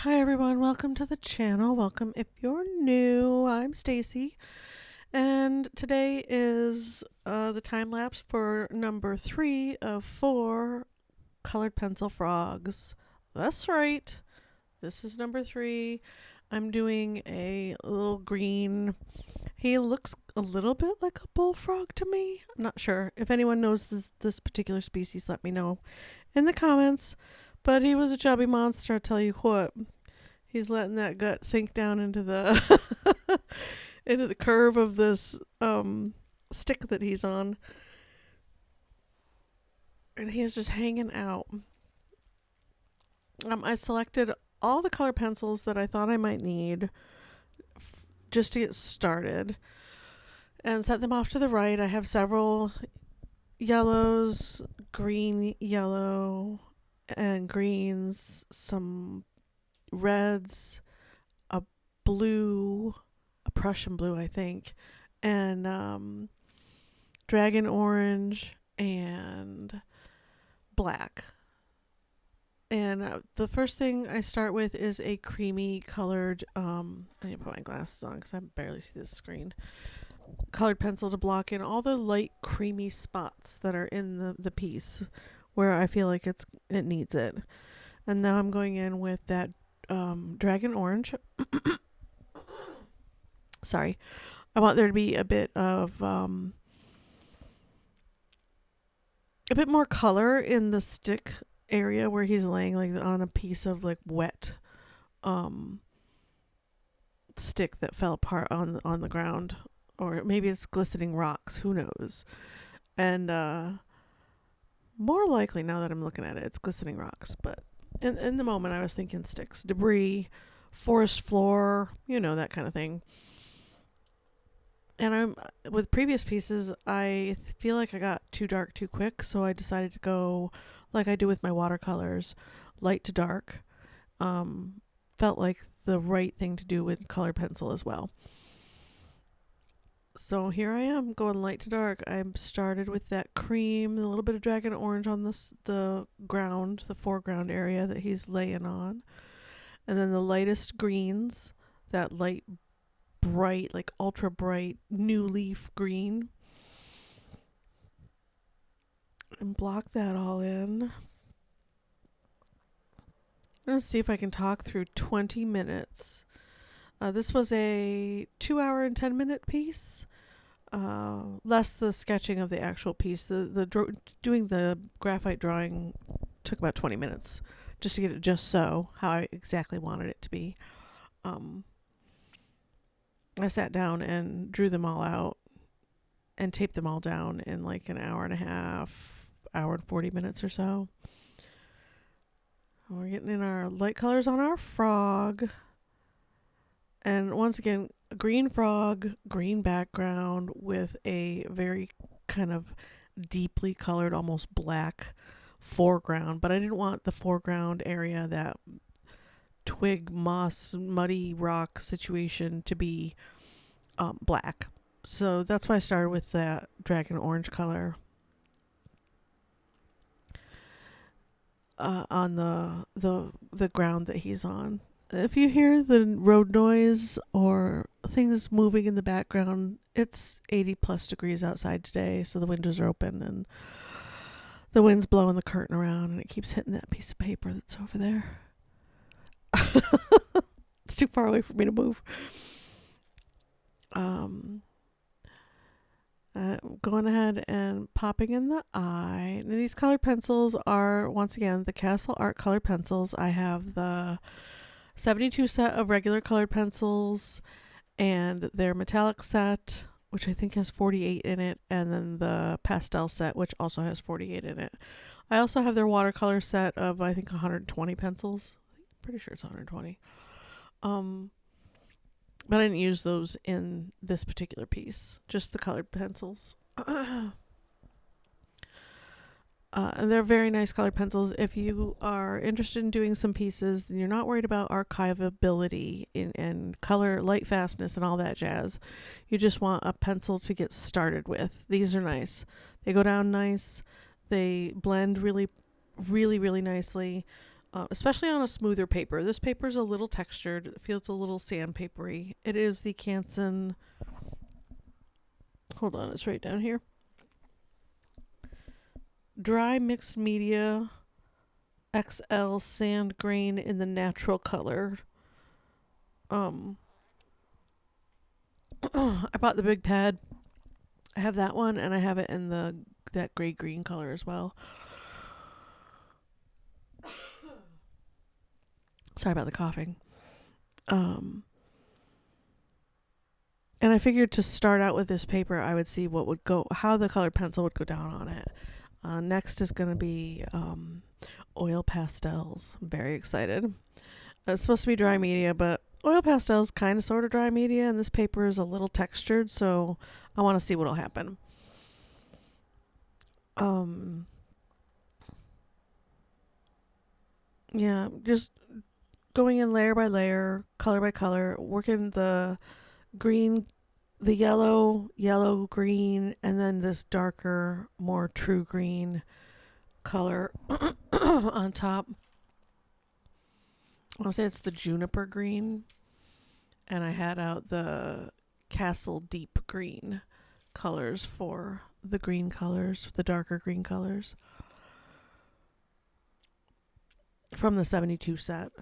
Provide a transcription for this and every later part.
Hi everyone, welcome to the channel. Welcome if you're new. I'm Stacy, and today is the time lapse for number 3 of 4 colored pencil frogs. That's right. This is number 3. I'm doing a little green. He looks a little bit like a bullfrog to me. I'm not sure. If anyone knows this particular species, let me know in the comments. But he was a chubby monster, I'll tell you what. He's letting that gut sink down into the into the curve of this stick that he's on. And he is just hanging out. I selected all the color pencils that I thought I might need just to get started and set them off to the right. I have several yellows, green, yellow, and greens, some reds, a blue, a Prussian blue, I think, and dragon orange and black. And the first thing I start with is a creamy colored, I need to put my glasses on because I barely see this screen, colored pencil to block in all the light creamy spots that are in the piece where I feel like it needs it. And now I'm going in with that dragon orange. Sorry. I want there to be a bit of a bit more color in the stick area where he's laying like on a piece of like wet stick that fell apart on the ground, or maybe it's glistening rocks, who knows. And more likely, now that I'm looking at it, it's glistening rocks, but in the moment I was thinking sticks, debris, forest floor, that kind of thing. And with previous pieces, I feel like I got too dark too quick, so I decided to go like I do with my watercolors, light to dark. Felt like the right thing to do with colored pencil as well. So here I am going light to dark. I started with that cream, a little bit of dragon orange on the ground, the foreground area that he's laying on. And then the lightest greens, that light, bright, like ultra bright, new leaf green. And block that all in. I'm going to see if I can talk through 20 minutes. This was a 2 hour and 10-minute piece. Less the sketching of the actual piece. Doing the graphite drawing took about 20 minutes just to get it just so how I exactly wanted it to be. I sat down and drew them all out and taped them all down in like an hour and a half, hour and 40 minutes or so. We're getting in our light colors on our frog. And once again, a green frog, green background with a very kind of deeply colored, almost black foreground. But I didn't want the foreground area, that twig, moss, muddy rock situation, to be black. So that's why I started with that dragon orange color on the ground that he's on. If you hear the road noise or things moving in the background, it's 80 plus degrees outside today, so the windows are open and the wind's blowing the curtain around and it keeps hitting that piece of paper that's over there. It's too far away for me to move. Going ahead and popping in the eye. Now, these colored pencils are, once again, the Castle Art colored pencils. I have the 72 set of regular colored pencils and their metallic set, which I think has 48 in it, and then the pastel set, which also has 48 in it. I also have their watercolor set of, I think, 120 pencils. Pretty sure it's 120. But I didn't use those in this particular piece, just the colored pencils. And they're very nice colored pencils. If you are interested in doing some pieces, then you're not worried about archivability and color, light fastness, and all that jazz. You just want a pencil to get started with. These are nice. They go down nice. They blend really, really, really nicely. especially on a smoother paper. This paper is a little textured. It feels a little sandpapery. It is the Canson. Hold on, it's right down here. Dry mixed media XL sand grain in the natural color. I bought the big pad. I have that one, and I have it in that gray green color as well. Sorry about the coughing. And I figured to start out with this paper, I would see how the colored pencil would go down on it. Next is going to be oil pastels. I'm very excited. It's supposed to be dry media, but oil pastels kind of sort of dry media, and this paper is a little textured, so I want to see what'll happen. Yeah, just going in layer by layer, color by color, working the green, the yellow, green, and then this darker, more true green color on top. I want to say it's the juniper green, and I had out the castle deep green colors for the green colors, the darker green colors from the 72 set.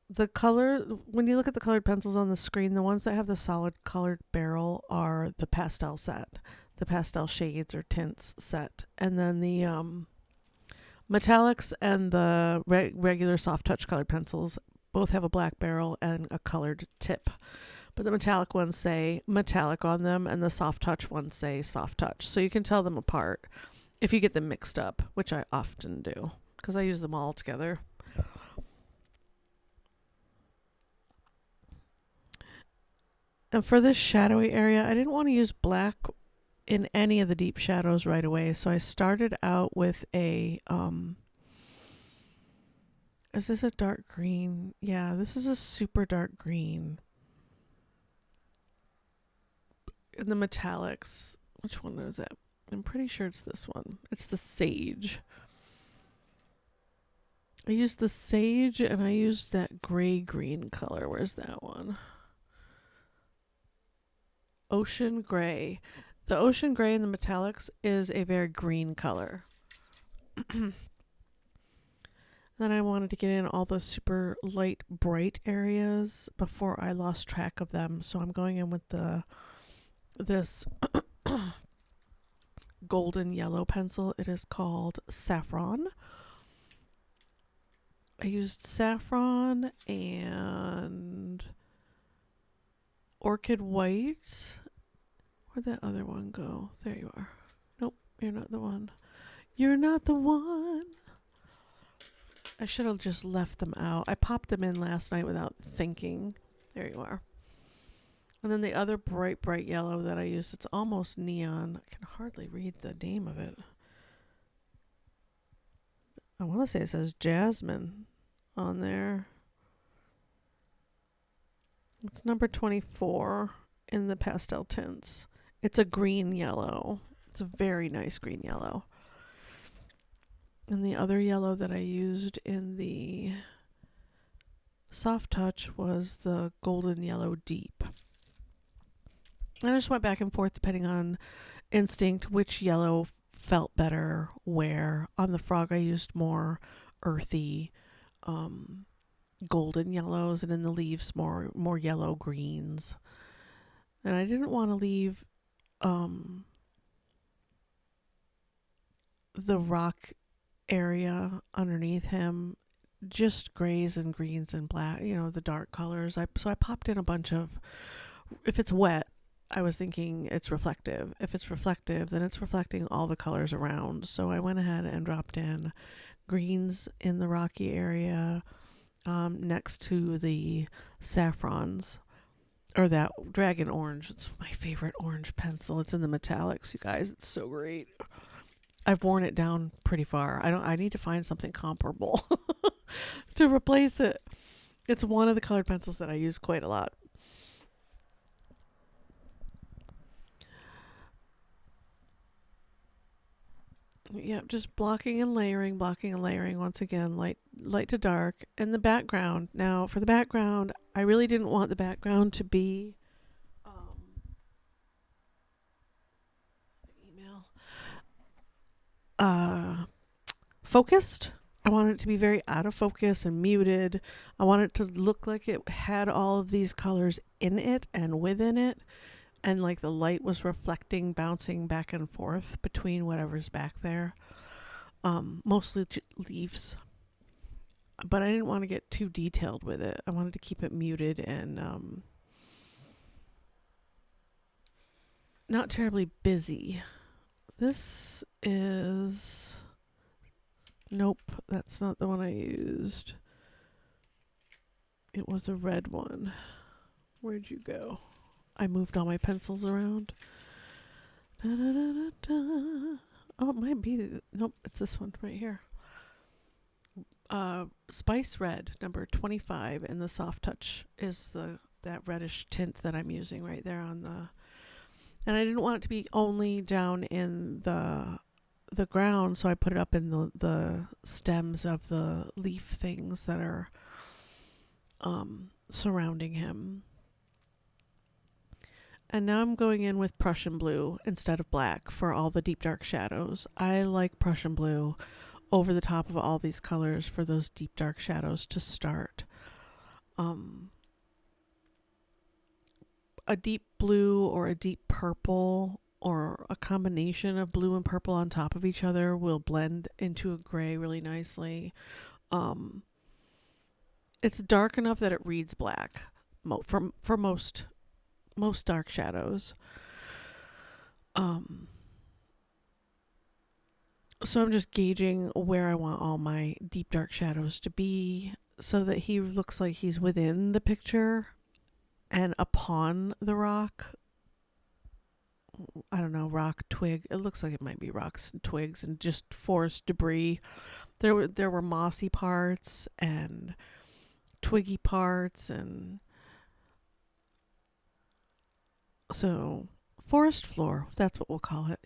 The color, when you look at the colored pencils on the screen, the ones that have the solid colored barrel are the pastel set, the pastel shades or tints set. And then the metallics and the regular soft touch colored pencils both have a black barrel and a colored tip. But the metallic ones say metallic on them, and the soft touch ones say soft touch. So you can tell them apart if you get them mixed up, which I often do because I use them all together. And for this shadowy area, I didn't want to use black in any of the deep shadows right away. So I started out with a, is this a dark green? Yeah, this is a super dark green. In the metallics, which one is it? I'm pretty sure it's this one. It's the sage. I used the sage and I used that gray green color. Where's that one? Ocean gray. The ocean gray in the metallics is a very green color. Then I wanted to get in all the super light, bright areas before I lost track of them. So I'm going in with this golden yellow pencil. It is called Saffron. I used saffron and orchid white. Where'd that other one go? There you are. Nope, you're not the one. You're not the one. I should have just left them out. I popped them in last night without thinking. There you are. And then the other bright, bright yellow that I used, it's almost neon. I can hardly read the name of it. I want to say it says Jasmine on there. It's number 24 in the pastel tints. It's a green yellow. It's a very nice green yellow. And the other yellow that I used in the soft touch was the golden yellow deep. And I just went back and forth depending on instinct, which yellow felt better where. On the frog I used more earthy golden yellows, and in the leaves more yellow greens. And I didn't want to leave the rock area underneath him just grays and greens and black, the dark colors. So I popped in a bunch of, if it's wet, I was thinking it's reflective. If it's reflective, then it's reflecting all the colors around. So I went ahead and dropped in greens in the rocky area next to the saffrons, or that dragon orange. It's my favorite orange pencil. It's in the metallics, you guys. It's so great. I've worn it down pretty far. I need to find something comparable to replace it. It's one of the colored pencils that I use quite a lot. Yeah, just blocking and layering once again, light to dark. And the background. Now, for the background, I really didn't want the background to be email uh focused. I wanted it to be very out of focus and muted. I wanted it to look like it had all of these colors in it and within it, and like the light was reflecting, bouncing back and forth between whatever's back there. Mostly leaves, but I didn't want to get too detailed with it. I wanted to keep it muted and not terribly busy. This is... Nope, that's not the one I used. It was a red one. Where'd you go? I moved all my pencils around. Da, da, da, da, da. Oh, it might be... Nope, it's this one right here. Spice Red, number 25, and the Soft Touch is that reddish tint that I'm using right there on the... And I didn't want it to be only down in the ground, so I put it up in the stems of the leaf things that are surrounding him. And now I'm going in with Prussian blue instead of black for all the deep dark shadows. I like Prussian blue over the top of all these colors for those deep dark shadows to start. A deep blue or a deep purple or a combination of blue and purple on top of each other will blend into a gray really nicely. It's dark enough that it reads black for most dark shadows. So I'm just gauging where I want all my deep dark shadows to be so that he looks like he's within the picture and upon the rock. I don't know, rock, twig. It looks like it might be rocks and twigs and just forest debris. There were mossy parts and twiggy parts, and so forest floor, that's what we'll call it.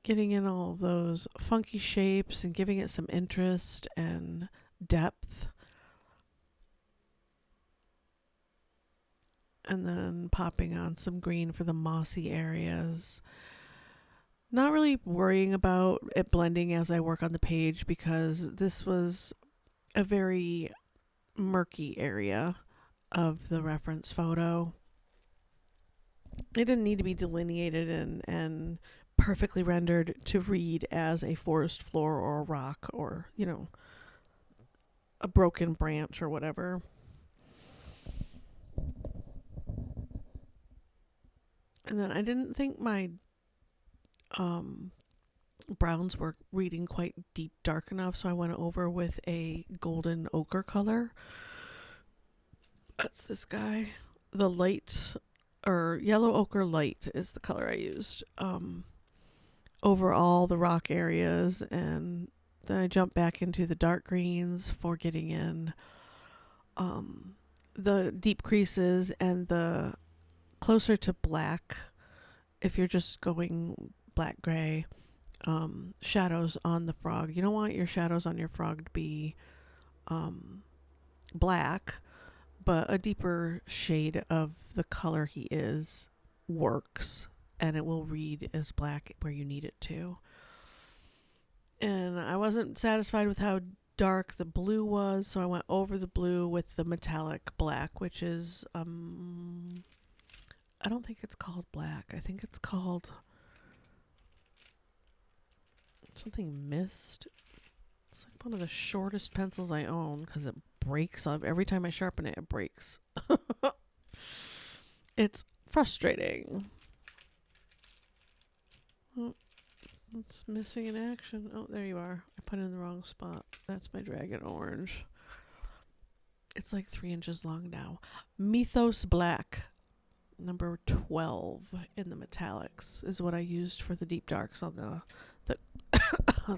Getting in all of those funky shapes and giving it some interest and depth. And then popping on some green for the mossy areas. Not really worrying about it blending as I work on the page because this was a very murky area of the reference photo. It didn't need to be delineated and perfectly rendered to read as a forest floor or a rock or, a broken branch or whatever. And then I didn't think my browns were reading quite deep dark enough, so I went over with a golden ochre color. That's this guy. The light, or yellow ochre light, is the color I used over all the rock areas, and then I jumped back into the dark greens for getting in the deep creases and the closer to black, if you're just going black gray, shadows on the frog. You don't want your shadows on your frog to be black, but a deeper shade of the color he is works, and it will read as black where you need it to. And I wasn't satisfied with how dark the blue was, so I went over the blue with the metallic black, which is I don't think it's called black. I think it's called something mist. It's like one of the shortest pencils I own because it breaks up every time I sharpen it. It breaks. It's frustrating. Oh, it's missing in action. Oh, there you are. I put it in the wrong spot. That's my dragon orange. It's like 3 inches long now. Mythos Black, number 12 in the metallics, is what I used for the deep darks on the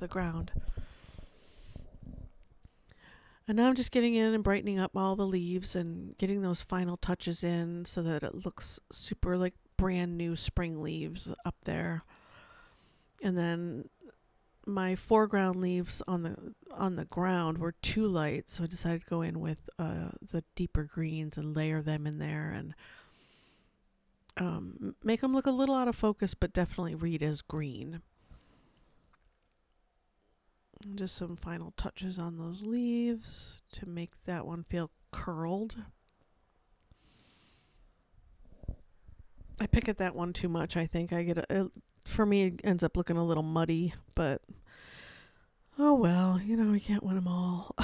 the ground. And now I'm just getting in and brightening up all the leaves and getting those final touches in so that it looks super like brand new spring leaves up there. And then my foreground leaves on the ground were too light, so I decided to go in with the deeper greens and layer them in there and make them look a little out of focus, but definitely read as green. And just some final touches on those leaves to make that one feel curled. I pick at that one too much, I think. For me, it ends up looking a little muddy, but oh well, we can't win them all.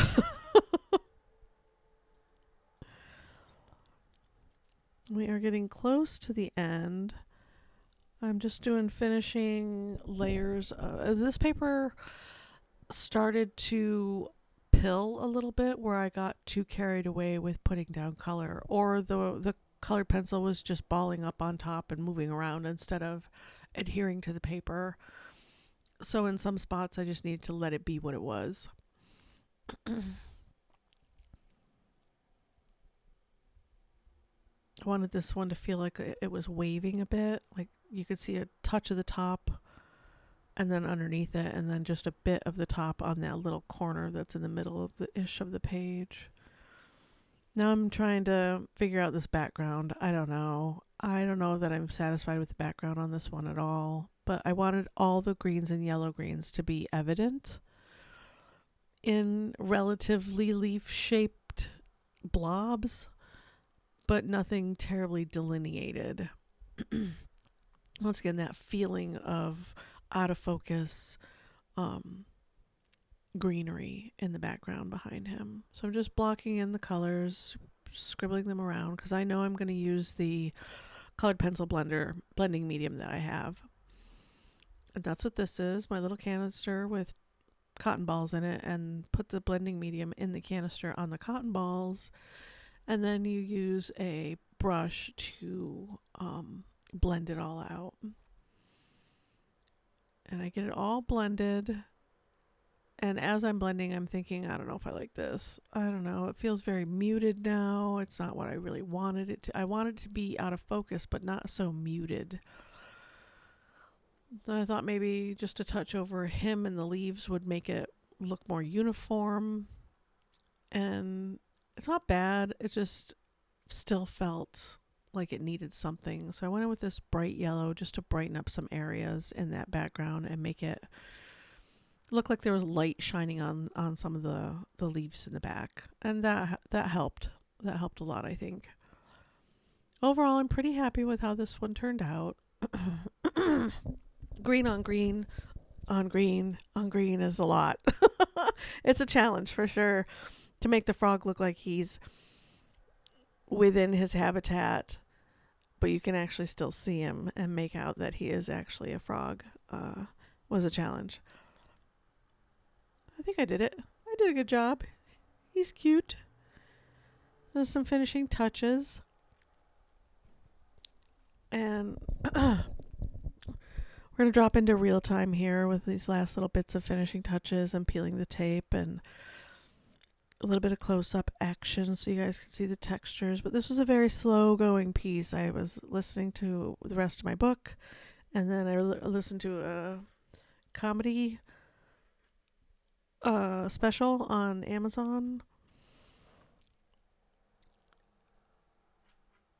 We are getting close to the end. I'm just doing finishing layers. This paper started to pill a little bit where I got too carried away with putting down color, or the colored pencil was just balling up on top and moving around instead of adhering to the paper. So in some spots I just needed to let it be what it was. I wanted this one to feel like it was waving a bit, like you could see a touch of the top and then underneath it, and then just a bit of the top on that little corner that's in the middle of the page. Now I'm trying to figure out this background. I don't know that I'm satisfied with the background on this one at all, but I wanted all the greens and yellow greens to be evident in relatively leaf-shaped blobs, but nothing terribly delineated. Once again, that feeling of out of focus greenery in the background behind him. So I'm just blocking in the colors, scribbling them around, because I know I'm going to use the colored pencil blending medium that I have. And that's what this is, my little canister with cotton balls in it, and put the blending medium in the canister on the cotton balls. And then you use a brush to blend it all out. And I get it all blended. And as I'm blending, I'm thinking, I don't know if I like this. I don't know. It feels very muted now. It's not what I really wanted it to. I wanted it to be out of focus, but not so muted. So I thought maybe just a touch over him and the leaves would make it look more uniform. And it's not bad. It just still felt like it needed something. So I went in with this bright yellow just to brighten up some areas in that background and make it look like there was light shining on some of the leaves in the back. And that helped. That helped a lot, I think. Overall, I'm pretty happy with how this one turned out. Green on green on green on green is a lot. It's a challenge for sure to make the frog look like he's within his habitat, but you can actually still see him and make out that he is actually a frog. Was a challenge. I think I did it. I did a good job. He's cute. There's some finishing touches. And we're going to drop into real time here with these last little bits of finishing touches and peeling the tape and a little bit of close-up action so you guys can see the textures. But this was a very slow going piece. I was listening to the rest of my book, and then I listened to a comedy special on Amazon.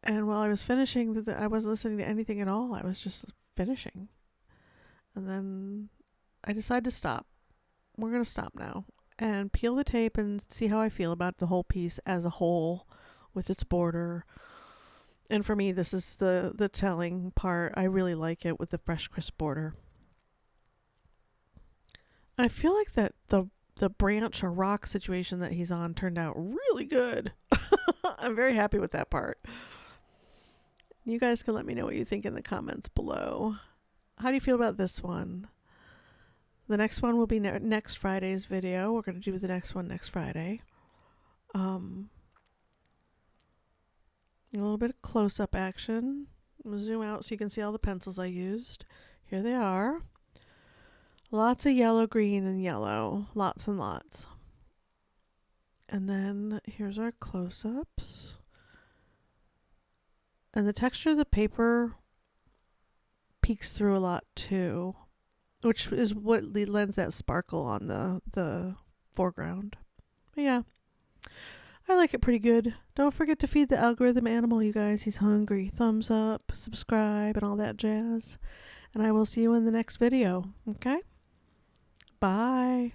And while I was finishing, I wasn't listening to anything at all. I was just finishing. And then I decided to stop. We're going to stop now and peel the tape and see how I feel about the whole piece as a whole with its border. And for me, this is the telling part. I really like it with the fresh, crisp border. I feel like that the branch or rock situation that he's on turned out really good. I'm very happy with that part. You guys can let me know what you think in the comments below. How do you feel about this one? The next one will be next Friday's video. We're going to do the next one next Friday. A little bit of close-up action. I'm going to zoom out so you can see all the pencils I used. Here they are. Lots of yellow, green, and yellow. Lots and lots. And then here's our close-ups. And the texture of the paper peeks through a lot too, which is what lends that sparkle on the foreground. But yeah, I like it pretty good. Don't forget to feed the algorithm animal, you guys. He's hungry. Thumbs up, subscribe, and all that jazz. And I will see you in the next video. Okay? Bye.